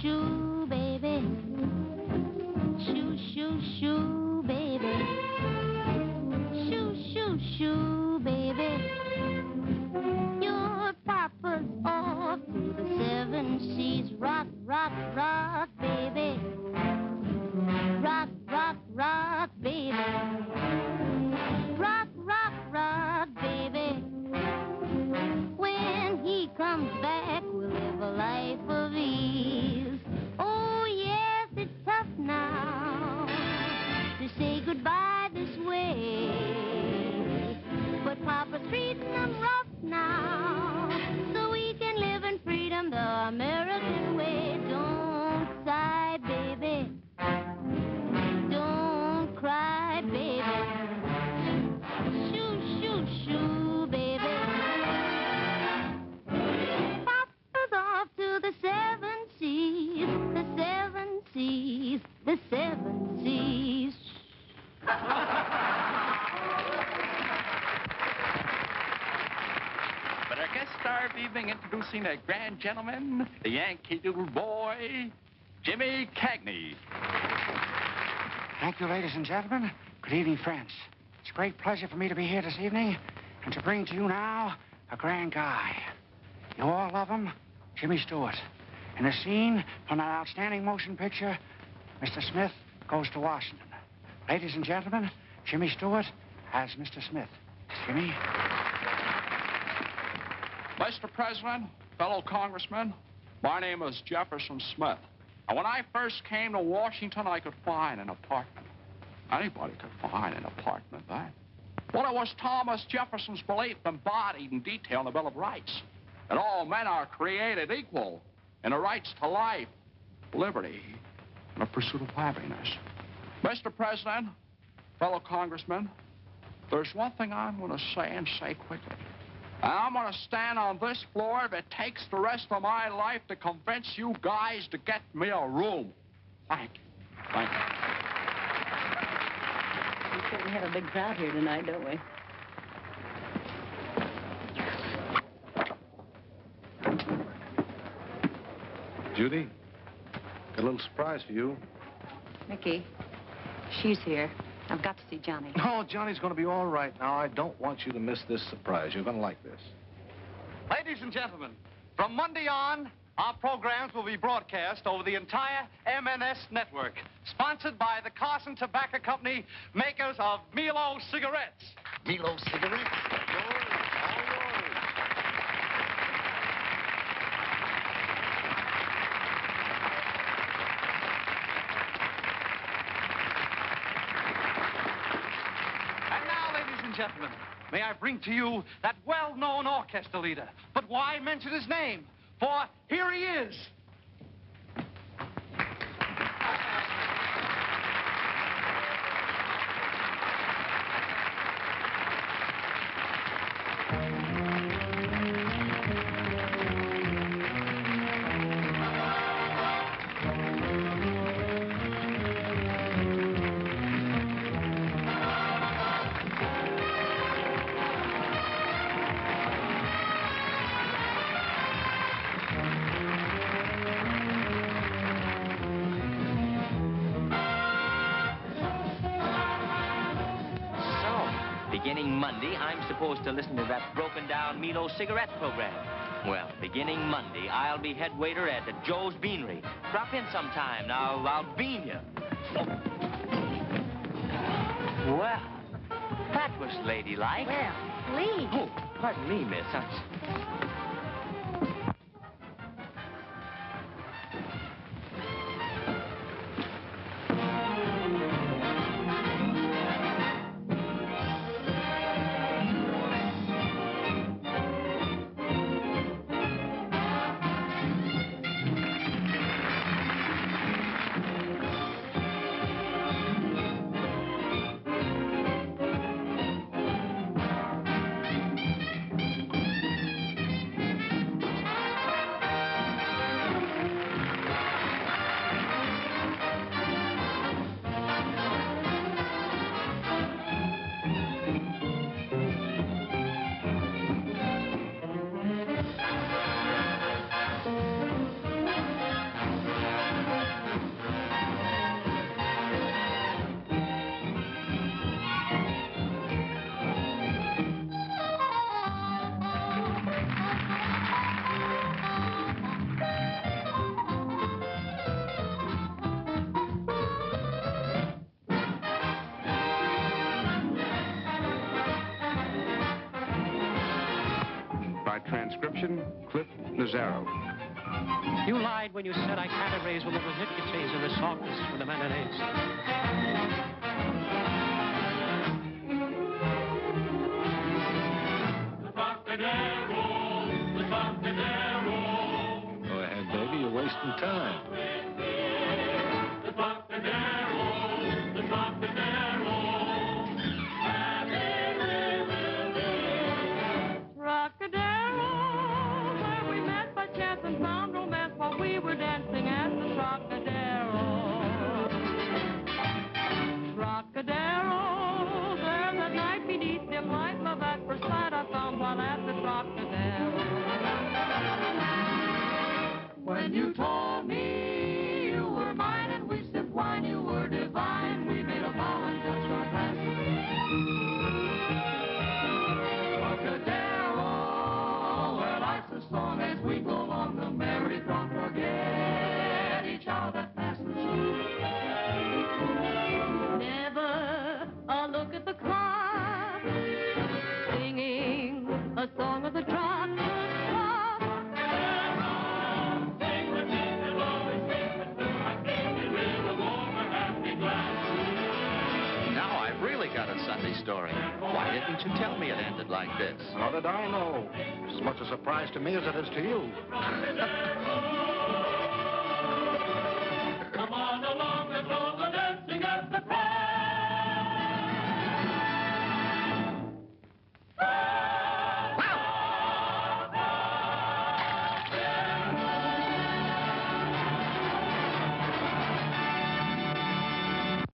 Shoo, baby. Shoo, shoo, shoo, baby. Shoo, shoo, shoo, baby. Your papa's off to the 7 seas. Rock, rock, rock, baby. Rock, rock, rock, baby. Rock, rock, rock, baby. When he comes back, we'll live a life of ease. Oh, yes, it's tough now to say goodbye this way. But Papa's treating them rough now, so we can live in freedom the American way. Don't sigh, baby. Don't cry, baby.
evening introducing a grand gentleman, the Yankee Doodle boy, Jimmy Cagney.
Thank you, ladies and gentlemen. Good evening, friends. It's a great pleasure for me to be here this evening and to bring to you now a grand guy. You all love him, Jimmy Stewart. In a scene from that outstanding motion picture, Mr. Smith Goes to Washington. Ladies and gentlemen, Jimmy Stewart as Mr. Smith. Jimmy?
Mr. President, fellow congressmen, my name is Jefferson Smith. And when I first came to Washington, I could find an apartment. Anybody could find an apartment, eh? Well, it was Thomas Jefferson's belief embodied in detail in the Bill of Rights that all men are created equal in the rights to life, liberty, and the pursuit of happiness. Mr. President, fellow congressmen, there's one thing I'm going to say and say quickly. And I'm going to stand on this floor if it takes the rest of my life to convince you guys to get me a room. Thank you. Thank you.
We certainly have a big crowd here tonight, don't we?
Judy, got a little surprise for you.
Mickey, she's here. I've got to see Johnny.
Oh, Johnny's going to be all right now. I don't want you to miss this surprise. You're going to like this.
Ladies and gentlemen, from Monday on, our programs will be broadcast over the entire MNS network, sponsored by the Carson Tobacco Company, makers of Milo cigarettes.
Milo cigarettes?
Gentlemen, may I bring to you that well-known orchestra leader. But why mention his name? For here he is.
Beginning Monday, I'm supposed to listen to that broken-down Milo cigarette program. Well, beginning Monday, I'll be head waiter at Joe's Beanery. Drop in sometime. Now, I'll bean you. Oh. Well, that was ladylike.
Well, please.
Oh, pardon me, miss.
Transcription, Cliff Nazaro.
You lied when you said I cabarets were little hickeys in the softness for the matinees.
Go ahead, baby. You're wasting time.
We were dancing at the Trocadero. Trocadero, there that night beneath dim light, love at first sight I found while at the Trocadero. When you told me you were mine and we sipped wine, you were divine. We made a vow and touched our glasses. Trocadero, where life's a song as we go along the merry throng. Forget each hour that passes. Never a look at the clock, singing a song of the drop.
Now I've really got a Sunday story. Why didn't you tell me it ended like this?
How did I know? As much a surprise to me as it is to you.